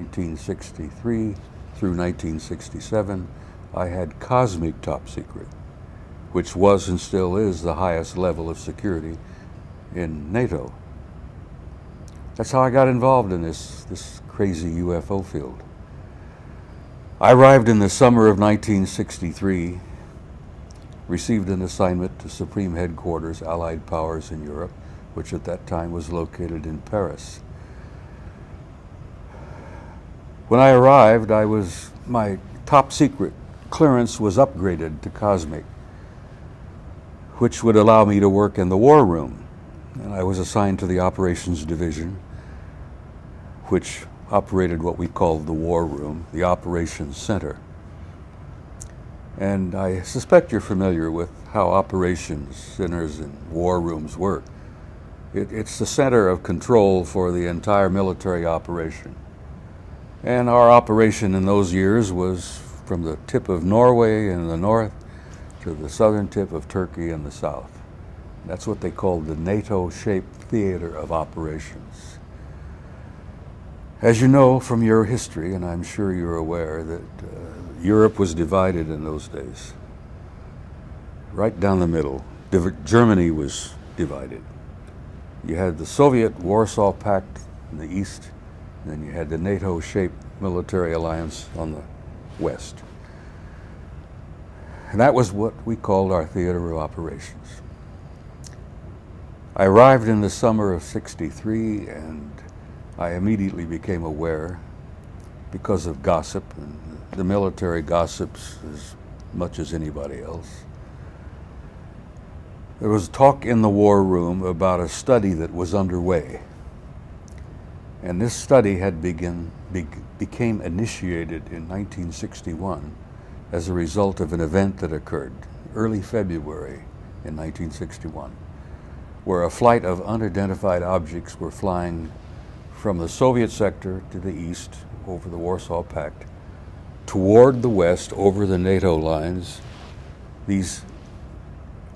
1963 through 1967, I had cosmic top secret, which was and still is the highest level of security in NATO. That's how I got involved in this crazy UFO field. I arrived in the summer of 1963, received an assignment to Supreme Headquarters, Allied Powers in Europe, which at that time was located in Paris. When I arrived, my top secret clearance was upgraded to cosmic, which would allow me to work in the war room. And I was assigned to the operations division, which operated what we called the war room, the operations center. And I suspect you're familiar with how operations centers and war rooms work. It's the center of control for the entire military operation. And our operation in those years was from the tip of Norway in the north to the southern tip of Turkey in the south. That's what they called the NATO-shaped theater of operations. As you know from your history, and I'm sure you're aware, that Europe was divided in those days. Right down the middle. Germany was divided. You had the Soviet Warsaw Pact in the east, and then you had the NATO-shaped military alliance on the west. And that was what we called our theater of operations. I arrived in the summer of '63, and I immediately became aware, because of gossip, and the military gossips as much as anybody else. There was talk in the war room about a study that was underway. And this study had became initiated in 1961 as a result of an event that occurred early February in 1961, where a flight of unidentified objects were flying from the Soviet sector to the east over the Warsaw Pact, toward the west over the NATO lines. These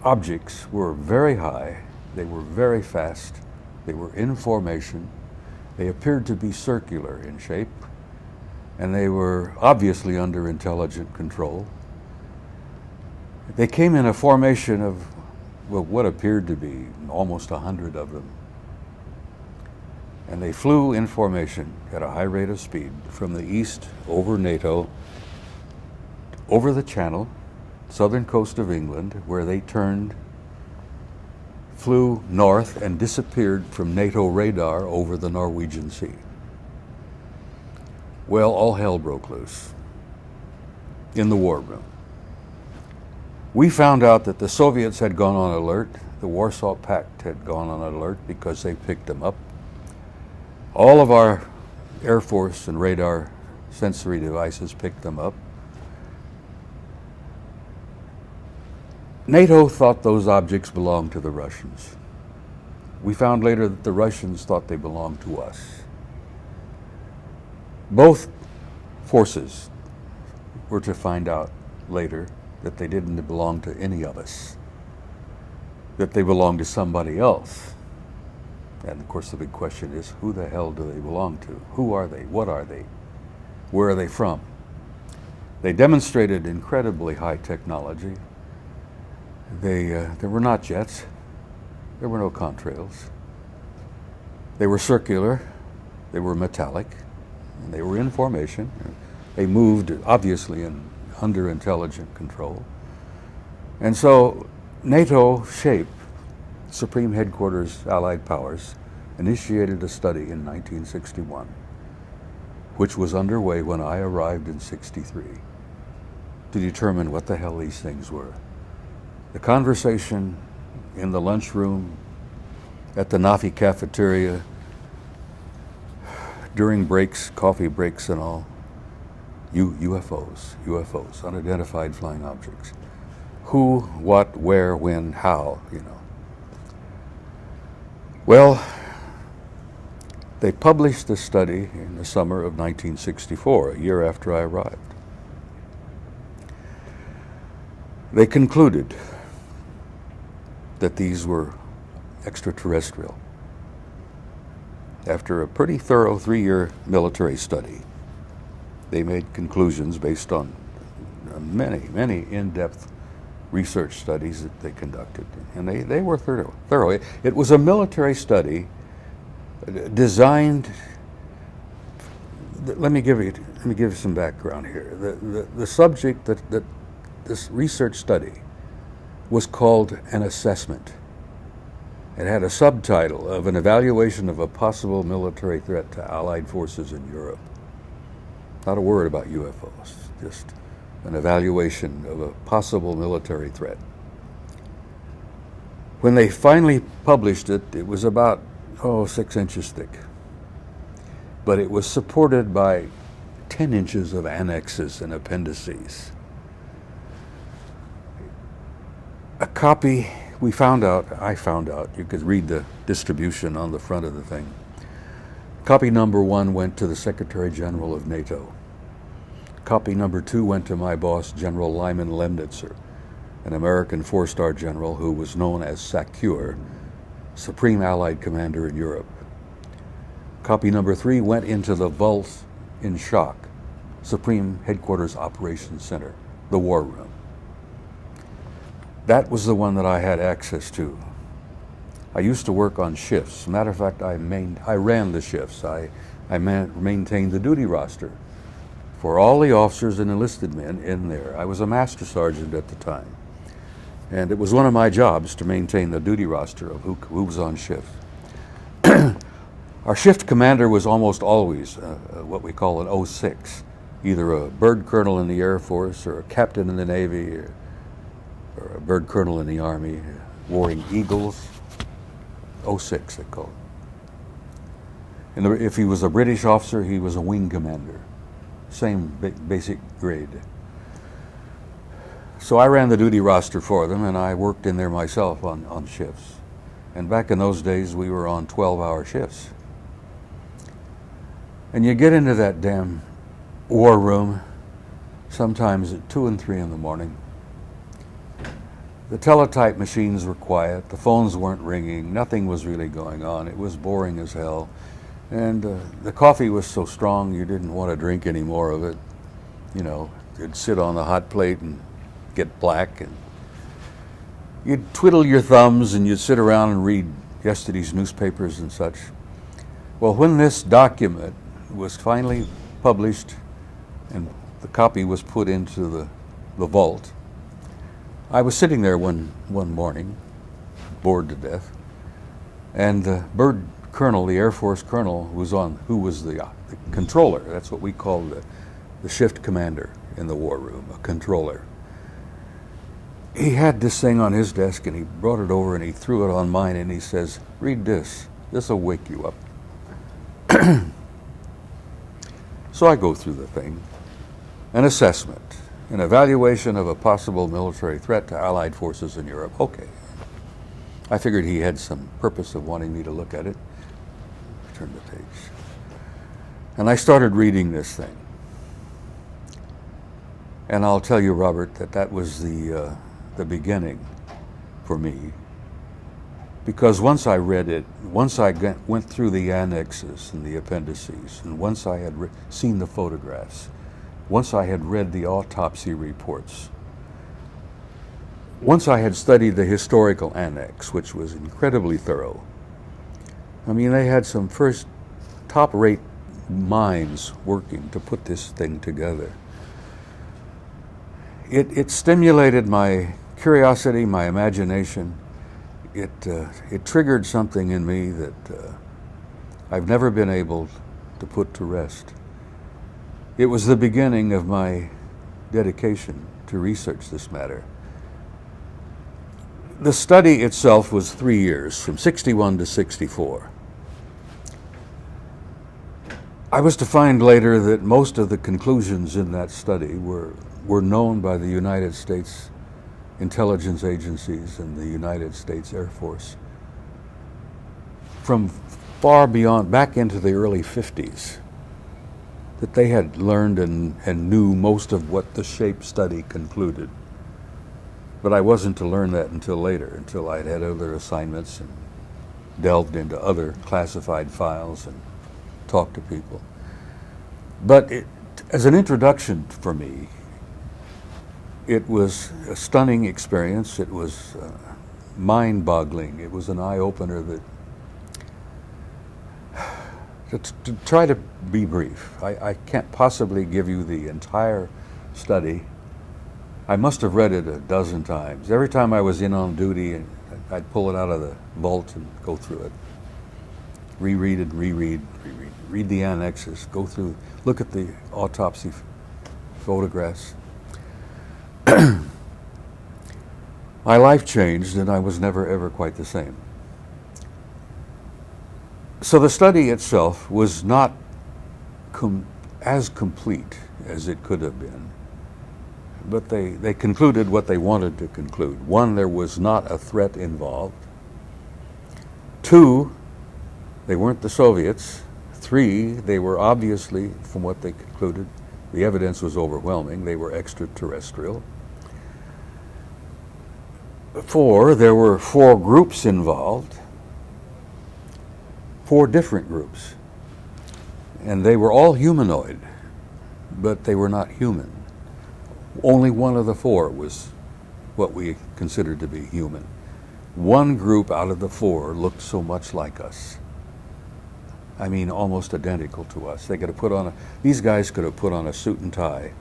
objects were very high, they were very fast, they were in formation, they appeared to be circular in shape, and they were obviously under intelligent control. They came in a formation of what appeared to be almost 100 of them. And they flew in formation at a high rate of speed from the east over NATO, over the Channel, southern coast of England, where they turned, flew north, and disappeared from NATO radar over the Norwegian Sea. Well, all hell broke loose in the war room. We found out that the Soviets had gone on alert, the Warsaw Pact had gone on alert because they picked them up. All of our Air Force and radar sensory devices picked them up. NATO thought those objects belonged to the Russians. We found later that the Russians thought they belonged to us. Both forces were to find out later that they didn't belong to any of us, that they belonged to somebody else. And of course the big question is, who the hell do they belong to? Who are they? What are they? Where are they from? They demonstrated incredibly high technology. There were not jets. There were no contrails. They were circular. They were metallic. And they were in formation. They moved obviously under intelligent control. And so NATO shape, Supreme Headquarters Allied Powers, initiated a study in 1961, which was underway when I arrived in '63, to determine what the hell these things were. The conversation in the lunchroom, at the Nafi cafeteria, during breaks, coffee breaks and all, UFOs, unidentified flying objects. Who, what, where, when, how, you know. Well, they published this study in the summer of 1964, a year after I arrived. They concluded that these were extraterrestrial after a pretty thorough 3-year military study. They made conclusions based on many in-depth research studies that they conducted, and they were thorough. It was a military study designed. Let me give you some background here. The subject that this research study was called an assessment. It had a subtitle of an evaluation of a possible military threat to Allied forces in Europe. Not a word about UFOs, just an evaluation of a possible military threat. When they finally published it, it was about 6 inches thick. But it was supported by 10 inches of annexes and appendices. A copy, I found out, you could read the distribution on the front of the thing. Copy number 1 went to the Secretary General of NATO. Copy number 2 went to my boss, General Lyman Lemnitzer, an American 4-star general who was known as SACEUR, Supreme Allied Commander in Europe. Copy number 3 went into the vault in SHOC, Supreme Headquarters Operations Center, the War Room. That was the one that I had access to. I used to work on shifts. Matter of fact, I ran the shifts. I maintained the duty roster for all the officers and enlisted men in there. I was a master sergeant at the time, and it was one of my jobs to maintain the duty roster of who was on shift. Our shift commander was almost always what we call an 06, either a bird colonel in the Air Force or a captain in the Navy or a bird colonel in the Army, Warring Eagles, 06 they call it. And if he was a British officer, he was a wing commander, same basic grade. So I ran the duty roster for them, and I worked in there myself on shifts. And back in those days, we were on 12-hour shifts. And you get into that damn war room sometimes at 2 and 3 in the morning. The teletype machines were quiet, the phones weren't ringing, nothing was really going on. It was boring as hell. And the coffee was so strong you didn't want to drink any more of it. You know, you'd sit on the hot plate and get black, and you'd twiddle your thumbs and you'd sit around and read yesterday's newspapers and such. Well, when this document was finally published and the copy was put into the vault, I was sitting there one morning, bored to death, and the bird colonel, the Air Force colonel, who was the controller. That's what we call the shift commander in the war room, a controller. He had this thing on his desk, and he brought it over and he threw it on mine, and he says, "Read this. This will wake you up." So I go through the thing. An assessment, an evaluation of a possible military threat to Allied forces in Europe. Okay. I figured he had some purpose of wanting me to look at it. I turned the page. And I started reading this thing. And I'll tell you, Robert, that was the beginning for me. Because once I read it, once I went through the annexes and the appendices, and once I had seen the photographs, once I had read the autopsy reports, once I had studied the historical annex, which was incredibly thorough. I mean, they had some first top-rate minds working to put this thing together. It stimulated my curiosity, my imagination. It triggered something in me that I've never been able to put to rest. It was the beginning of my dedication to research this matter. The study itself was 3 years, from 61 to 64. I was to find later that most of the conclusions in that study were known by the United States intelligence agencies and the United States Air Force from far beyond, back into the early 50s, that they had learned and knew most of what the SHAPE study concluded. But I wasn't to learn that until later, until I'd had other assignments and delved into other classified files and talked to people. But As an introduction for me, it was a stunning experience. It was mind-boggling. It was an eye-opener that, to try to be brief, I can't possibly give you the entire study. I must have read it a dozen times. Every time I was in on duty, I'd pull it out of the vault and go through it. Reread it, reread. Read the annexes, go through, look at the autopsy photographs. My life changed and I was never ever quite the same. So the study itself was not as complete as it could have been, but they concluded what they wanted to conclude. One, there was not a threat involved. Two, they weren't the Soviets. Three, they were obviously, from what they concluded, the evidence was overwhelming, they were extraterrestrial. Four, there were 4 groups involved, 4 different groups. And they were all humanoid, but they were not human. Only one of the 4 was what we considered to be human. One group out of the 4 looked so much like us. I mean, almost identical to us. They could have put on these guys could have put on a suit and tie.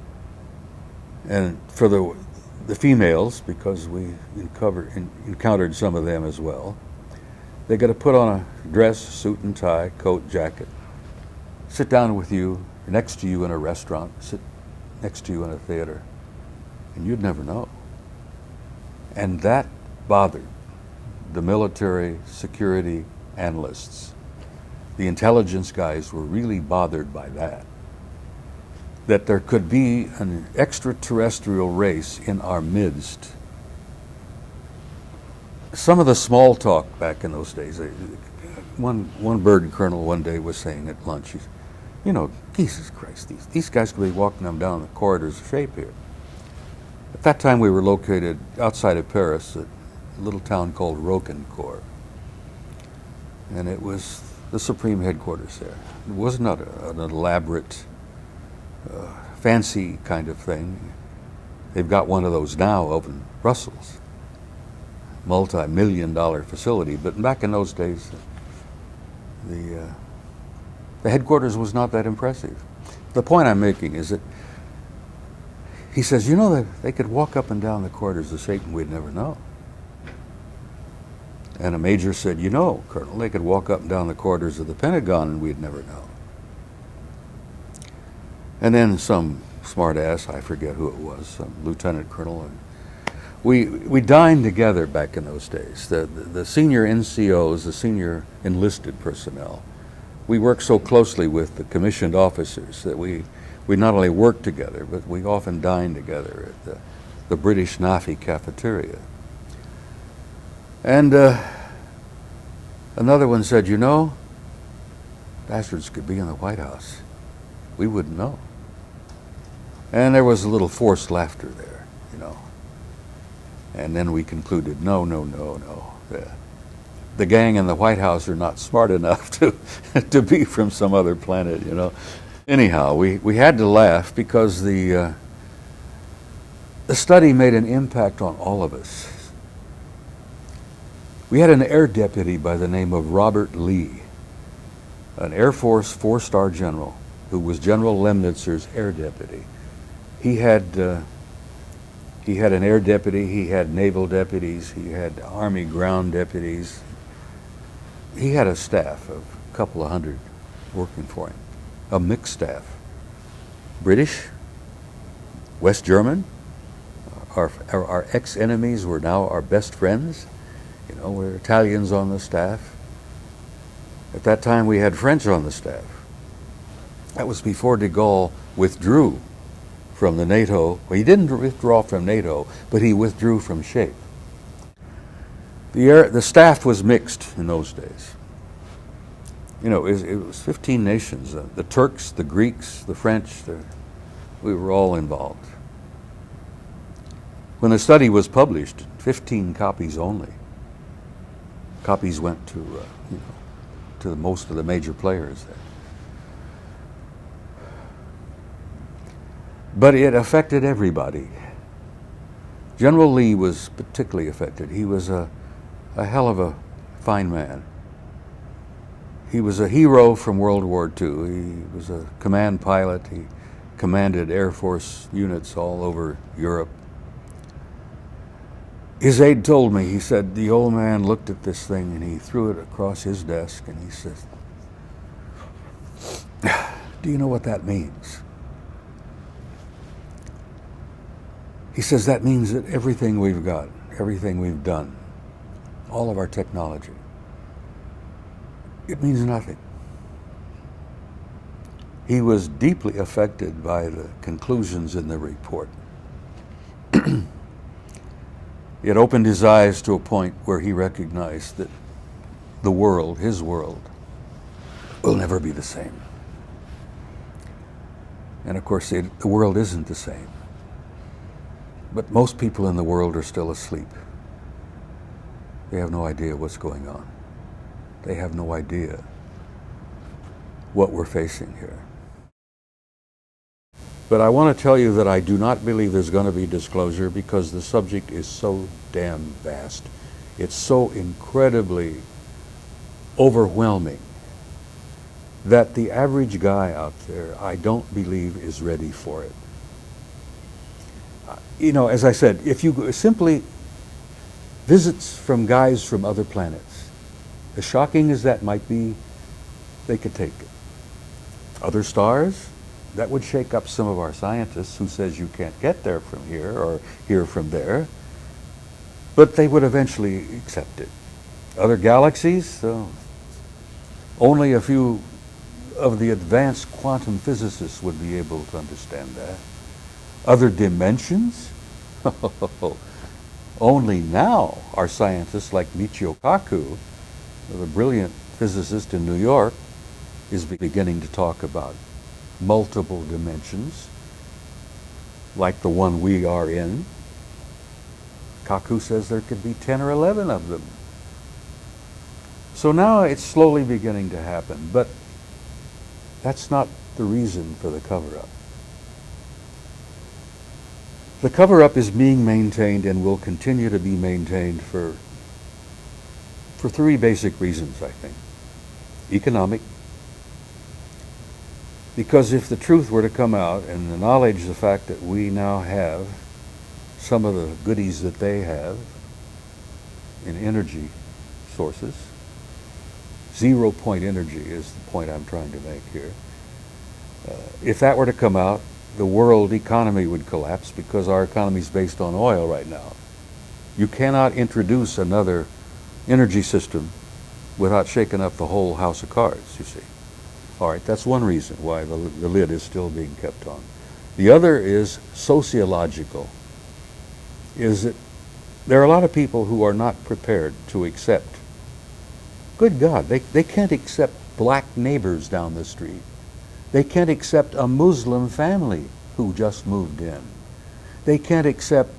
And for the females, because we encountered some of them as well, they could have put on a dress, suit and tie, coat, jacket, sit down with you, next to you in a restaurant, sit next to you in a theater, and you'd never know. And that bothered the military security analysts. The intelligence guys were really bothered by that there could be an extraterrestrial race in our midst. Some of the small talk back in those days, one bird colonel one day was saying at lunch, you know, Jesus Christ, these guys could be walking them down the corridors of shape here. At that time we were located outside of Paris, at a little town called Roquencourt. And it was the supreme headquarters there. It was not an elaborate, fancy kind of thing. They've got one of those now up in Brussels, multi-million-dollar facility. But back in those days, the headquarters was not that impressive. The point I'm making is that he says, you know, that they could walk up and down the corridors of Satan, we'd never know. And a major said, you know, Colonel, they could walk up and down the corridors of the Pentagon and we'd never know. And then some smart ass, I forget who it was, some lieutenant colonel, and we dined together back in those days. The senior NCOs, the senior enlisted personnel, we worked so closely with the commissioned officers that we not only worked together, but we often dined together at the British NAFI cafeteria. And another one said, you know, bastards could be in the White House. We wouldn't know. And there was a little forced laughter there, you know. And then we concluded, no. The gang in the White House are not smart enough to be from some other planet, you know. Anyhow, we had to laugh because the study made an impact on all of us. We had an air deputy by the name of Robert Lee, an Air Force 4-star general who was General Lemnitzer's air deputy. He had an air deputy, he had naval deputies, he had Army ground deputies. He had a staff of a couple of hundred working for him, a mixed staff. British, West German, our ex-enemies were now our best friends. You know, we're Italians on the staff. At that time we had French on the staff. That was before de Gaulle withdrew from the NATO. Well, he didn't withdraw from NATO, but he withdrew from SHAPE. The staff was mixed in those days. You know, it was 15 nations. The Turks, the Greeks, the French, we were all involved. When the study was published, 15 copies only. Copies went to most of the major players there. But it affected everybody. General Lee was particularly affected. He was a hell of a fine man. He was a hero from World War II. He was a command pilot. He commanded Air Force units all over Europe. His aide told me, he said, the old man looked at this thing and he threw it across his desk and he said, "Do you know what that means?" He says, that means that everything we've got, everything we've done, all of our technology, it means nothing. He was deeply affected by the conclusions in the report. It opened his eyes to a point where he recognized that the world, his world, will never be the same. And of course, the world isn't the same. But most people in the world are still asleep. They have no idea what's going on. They have no idea what we're facing here. But I want to tell you that I do not believe there's going to be disclosure because the subject is so damn vast. It's so incredibly overwhelming that the average guy out there, I don't believe, is ready for it. You know, as I said, if you simply visits from guys from other planets, as shocking as that might be, they could take it. Other stars, that would shake up some of our scientists who says you can't get there from here or here from there, but they would eventually accept it. Other galaxies, only a few of the advanced quantum physicists would be able to understand that. Other dimensions, only now are scientists like Michio Kaku, the brilliant physicist in New York, is beginning to talk about multiple dimensions, like the one we are in. Kaku says there could be 10 or 11 of them. So now it's slowly beginning to happen, but that's not the reason for the cover-up. The cover-up is being maintained and will continue to be maintained for three basic reasons, I think. Economic, because if the truth were to come out and the knowledge, the fact that we now have some of the goodies that they have in energy sources, 0-point energy is the point I'm trying to make here. If that were to come out, the world economy would collapse because our economy is based on oil right now. You cannot introduce another energy system without shaking up the whole house of cards, you see. All right, that's one reason why the lid is still being kept on. The other is sociological, is that there are a lot of people who are not prepared to accept. Good God, they can't accept black neighbors down the street. They can't accept a Muslim family who just moved in. They can't accept,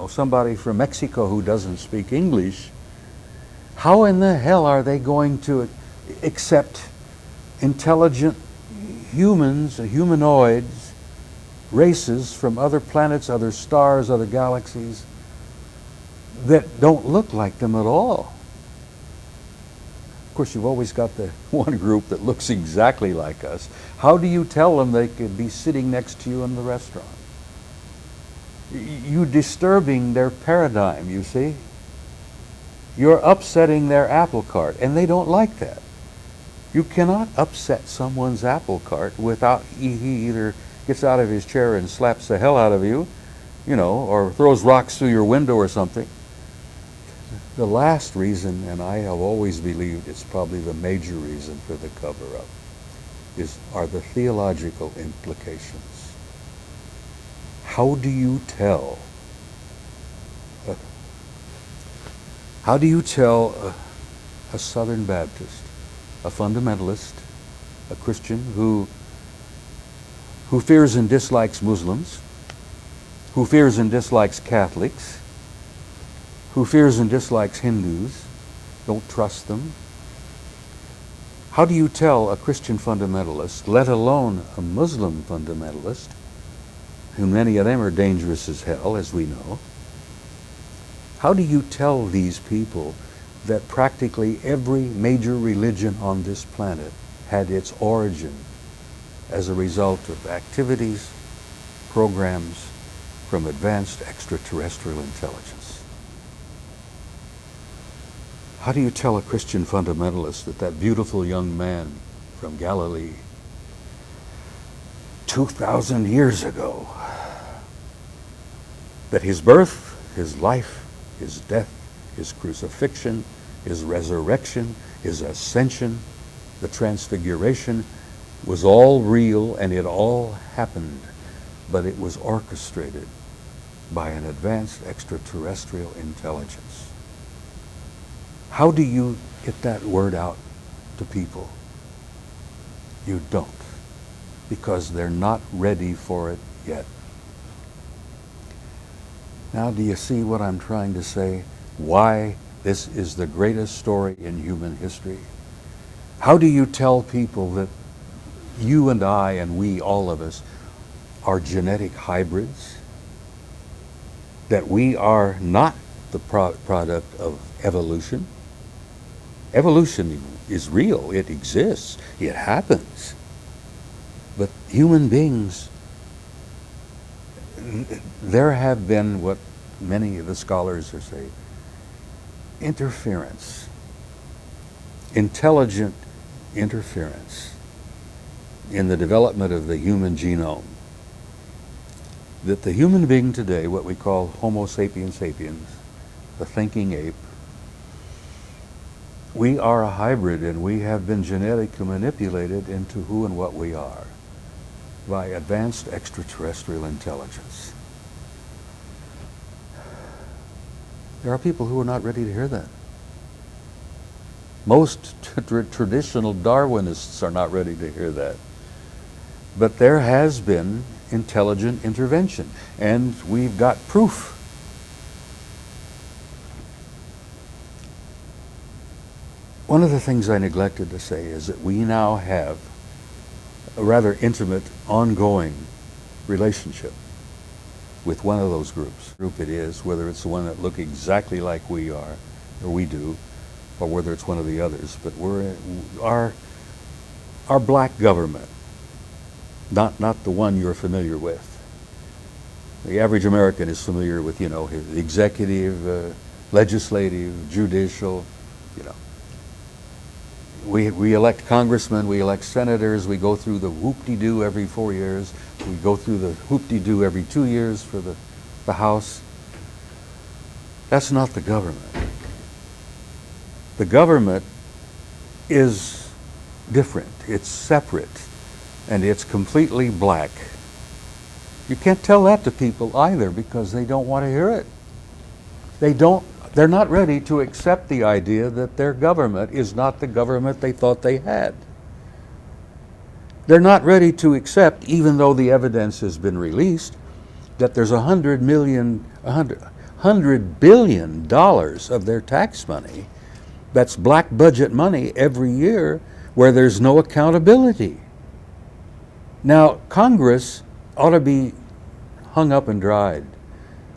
somebody from Mexico who doesn't speak English. How in the hell are they going to accept intelligent humans, humanoids, races from other planets, other stars, other galaxies that don't look like them at all? Of course, you've always got the one group that looks exactly like us. How do you tell them they could be sitting next to you in the restaurant? You're disturbing their paradigm, you see? You're upsetting their apple cart, and they don't like that. You cannot upset someone's apple cart without he either gets out of his chair and slaps the hell out of you, or throws rocks through your window or something. The last reason, and I have always believed it's probably the major reason for the cover-up, are the theological implications. How do you tell a Southern Baptist, a fundamentalist, a Christian who fears and dislikes Muslims, who fears and dislikes Catholics, who fears and dislikes Hindus, don't trust them? How do you tell a Christian fundamentalist, let alone a Muslim fundamentalist, and many of them are dangerous as hell, as we know. How do you tell these people that practically every major religion on this planet had its origin as a result of activities, programs from advanced extraterrestrial intelligence? How do you tell a Christian fundamentalist that that beautiful young man from Galilee 2,000 years ago, that his birth, his life, his death, his crucifixion, his resurrection, his ascension, the transfiguration was all real and it all happened, but it was orchestrated by an advanced extraterrestrial intelligence? How do you get that word out to people? You don't, because they're not ready for it yet. Now, do you see what I'm trying to say? Why this is the greatest story in human history? How do you tell people that you and I and we, all of us, are genetic hybrids? That we are not the product of evolution? Evolution is real, it exists, it happens. But human beings, there have been what many of the scholars are saying, interference, intelligent interference in the development of the human genome. That the human being today, what we call Homo sapiens sapiens, the thinking ape, we are a hybrid, and we have been genetically manipulated into who and what we are by advanced extraterrestrial intelligence. There are people who are not ready to hear that. Most traditional Darwinists are not ready to hear that. But there has been intelligent intervention, and we've got proof. One of the things I neglected to say is that we now have a rather intimate, ongoing relationship with one of those groups. Group it is, whether it's the one that look exactly like we are, or we do, or whether it's one of the others. But our black government, not the one you're familiar with. The average American is familiar with, the executive, legislative, judicial, We elect congressmen, we elect senators, we go through the whoop-de-doo every 4 years, we go through the whoop-de-doo every 2 years for the House. That's not the government. The government is different, it's separate, and it's completely black. You can't tell that to people either, because they don't want to hear it. They're not ready to accept the idea that their government is not the government they thought they had. They're not ready to accept, even though the evidence has been released, that there's $100 billion of their tax money that's black budget money every year where there's no accountability. Now, Congress ought to be hung up and dried.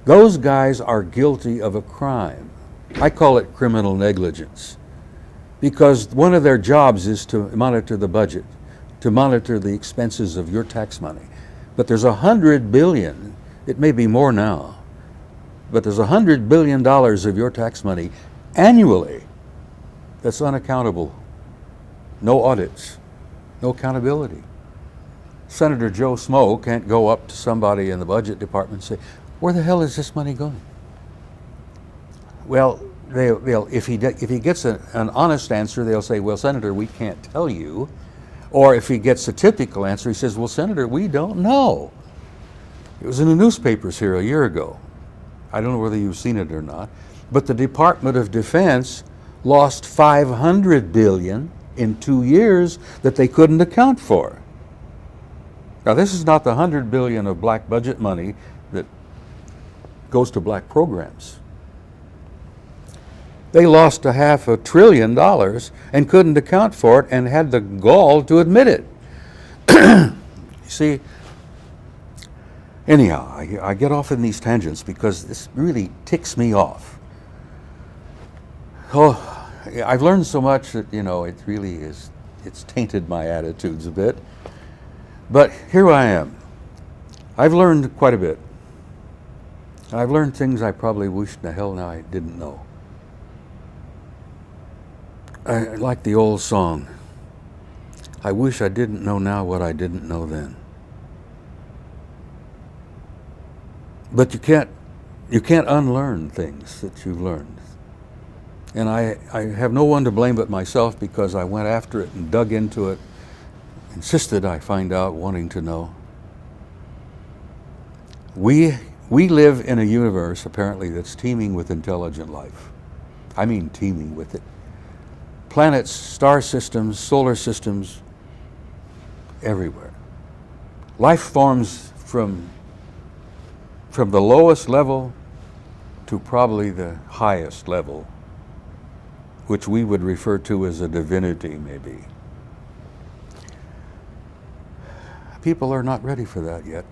Those guys are guilty of a crime. I call it criminal negligence, because one of their jobs is to monitor the budget, to monitor the expenses of your tax money. But there's $100 billion, it may be more now, but there's $100 billion of your tax money annually that's unaccountable. No audits, no accountability. Senator Joe Smo can't go up to somebody in the budget department and say, "Where the hell is this money going?" Well, if he gets an honest answer, they'll say, "Well, Senator, we can't tell you." Or if he gets a typical answer, he says, "Well, Senator, we don't know." It was in the newspapers here a year ago. I don't know whether you've seen it or not, but the Department of Defense lost $500 billion in 2 years that they couldn't account for. Now, this is not the $100 billion of black budget money that goes to black programs. They lost $500 billion and couldn't account for it and had the gall to admit it. You see, Anyhow, I get off in these tangents because this really ticks me off. Oh, I've learned so much that, it really is, it's tainted my attitudes a bit. But here I am. I've learned quite a bit. I've learned things I probably wish the hell now I didn't know. I like the old song, I wish I didn't know now what I didn't know then. But you can't unlearn things that you've learned. And I have no one to blame but myself, because I went after it and dug into it, insisted I find out, wanting to know. We live in a universe, apparently, that's teeming with intelligent life. I mean teeming with it. Planets, star systems, solar systems, everywhere. Life forms from the lowest level to probably the highest level, which we would refer to as a divinity, maybe. People are not ready for that yet.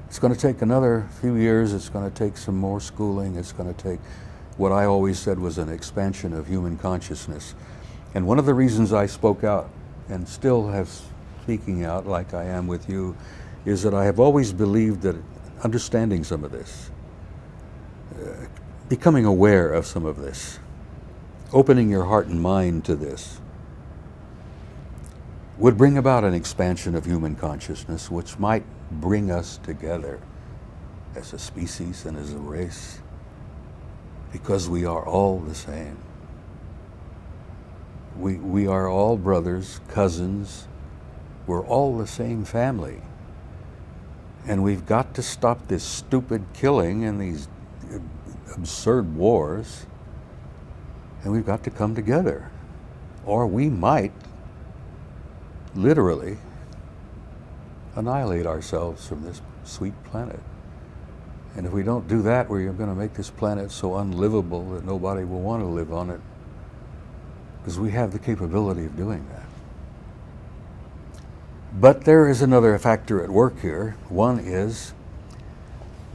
It's going to take another few years. It's going to take some more schooling. It's going to take what I always said was an expansion of human consciousness. And one of the reasons I spoke out, and still have speaking out like I am with you, is that I have always believed that understanding some of this, becoming aware of some of this, opening your heart and mind to this, would bring about an expansion of human consciousness, which might bring us together as a species and as a race, because we are all the same. We are all brothers, cousins. We're all the same family. And we've got to stop this stupid killing and these absurd wars. And we've got to come together. Or we might literally annihilate ourselves from this sweet planet. And if we don't do that, we're going to make this planet so unlivable that nobody will want to live on it, because we have the capability of doing that. But there is another factor at work here. One is,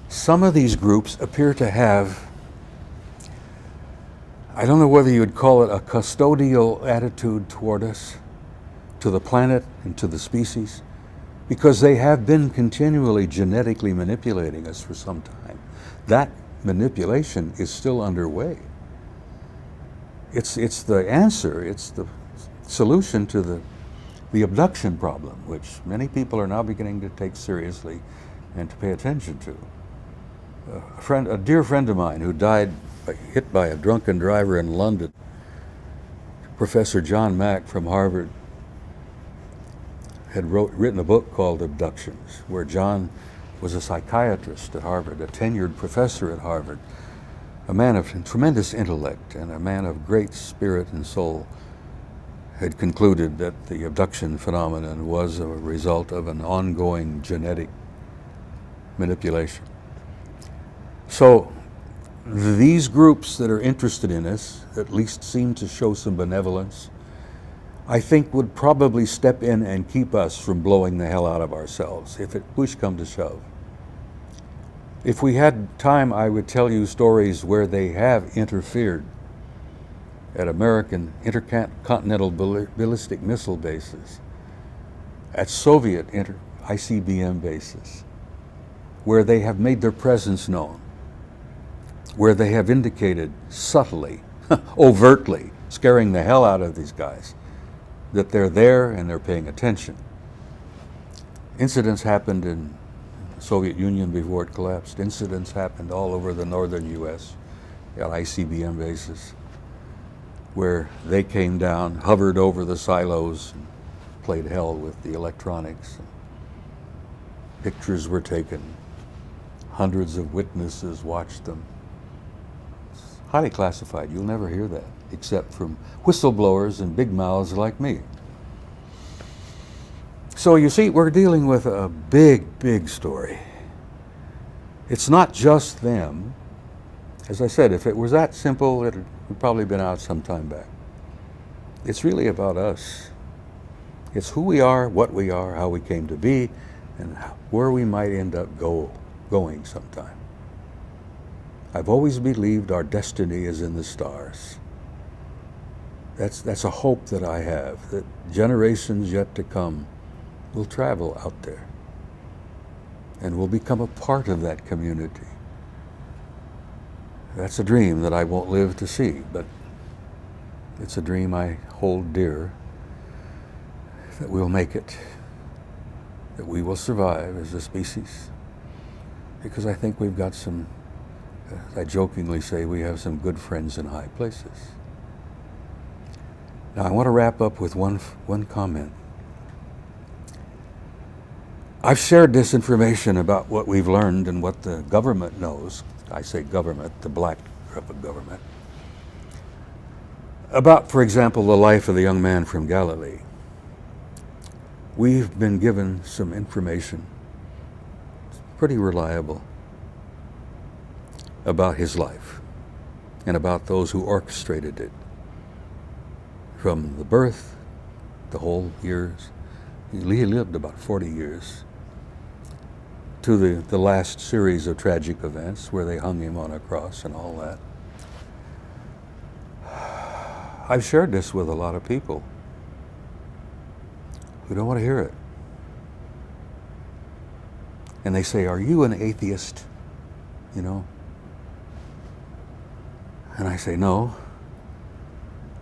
some of these groups appear to have, I don't know whether you would call it a custodial attitude toward us, to the planet and to the species, because they have been continually genetically manipulating us for some time. That manipulation is still underway. It's the answer, it's the solution to the abduction problem, which many people are now beginning to take seriously and to pay attention to. A dear friend of mine who died hit by a drunken driver in London, Professor John Mack from Harvard, had written a book called Abductions, where John was a psychiatrist at Harvard, a tenured professor at Harvard, a man of tremendous intellect and a man of great spirit and soul, had concluded that the abduction phenomenon was a result of an ongoing genetic manipulation. So these groups that are interested in us, at least seem to show some benevolence, I think would probably step in and keep us from blowing the hell out of ourselves if it push come to shove. If we had time, I would tell you stories where they have interfered at American intercontinental ballistic missile bases, at Soviet ICBM bases, where they have made their presence known, where they have indicated subtly, overtly, scaring the hell out of these guys, that they're there and they're paying attention. Incidents happened in the Soviet Union before it collapsed. Incidents happened all over the northern US at ICBM bases, where they came down, hovered over the silos, and played hell with the electronics. Pictures were taken. Hundreds of witnesses watched them. It's highly classified. You'll never hear that, except from whistleblowers and big mouths like me. So you see, we're dealing with a big, big story. It's not just them. As I said, if it was that simple, it would probably been out some time back. It's really about us. It's who we are, what we are, how we came to be, and where we might end up going sometime. I've always believed our destiny is in the stars. That's a hope that I have, that generations yet to come will travel out there and will become a part of that community. That's a dream that I won't live to see, but it's a dream I hold dear, that we'll make it, that we will survive as a species, because I think we've got some, as I jokingly say, we have some good friends in high places. Now I want to wrap up with one comment. I've shared this information about what we've learned and what the government knows. I say government, the black group of government. About, for example, the life of the young man from Galilee. We've been given some information, pretty reliable, about his life and about those who orchestrated it. From the birth, the whole years, he lived about 40 years, to the last series of tragic events where they hung him on a cross and all that. I've shared this with a lot of people who don't want to hear it. And they say, "Are you an atheist?" You know? And I say, no.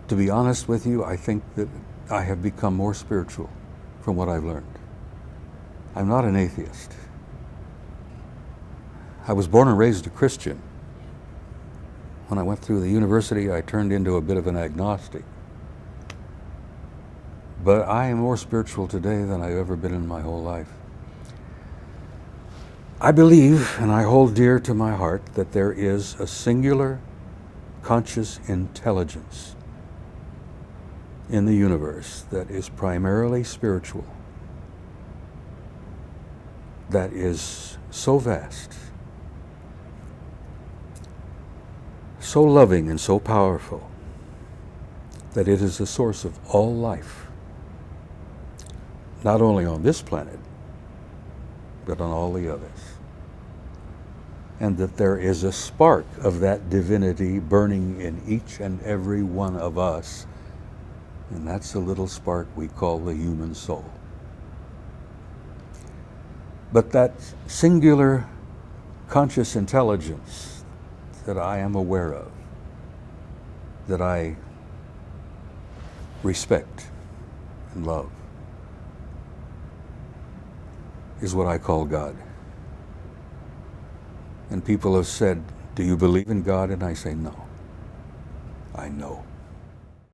To be honest with you, I think that I have become more spiritual from what I've learned. I'm not an atheist. I was born and raised a Christian. When I went through the university, I turned into a bit of an agnostic. But I am more spiritual today than I've ever been in my whole life. I believe, and I hold dear to my heart, that there is a singular conscious intelligence in the universe that is primarily spiritual, that is so vast, so loving and so powerful, that it is the source of all life, not only on this planet, but on all the others. And that there is a spark of that divinity burning in each and every one of us, and that's the little spark we call the human soul. But that singular conscious intelligence that I am aware of, that I respect and love, is what I call God. And people have said, "Do you believe in God?" And I say, no. I know.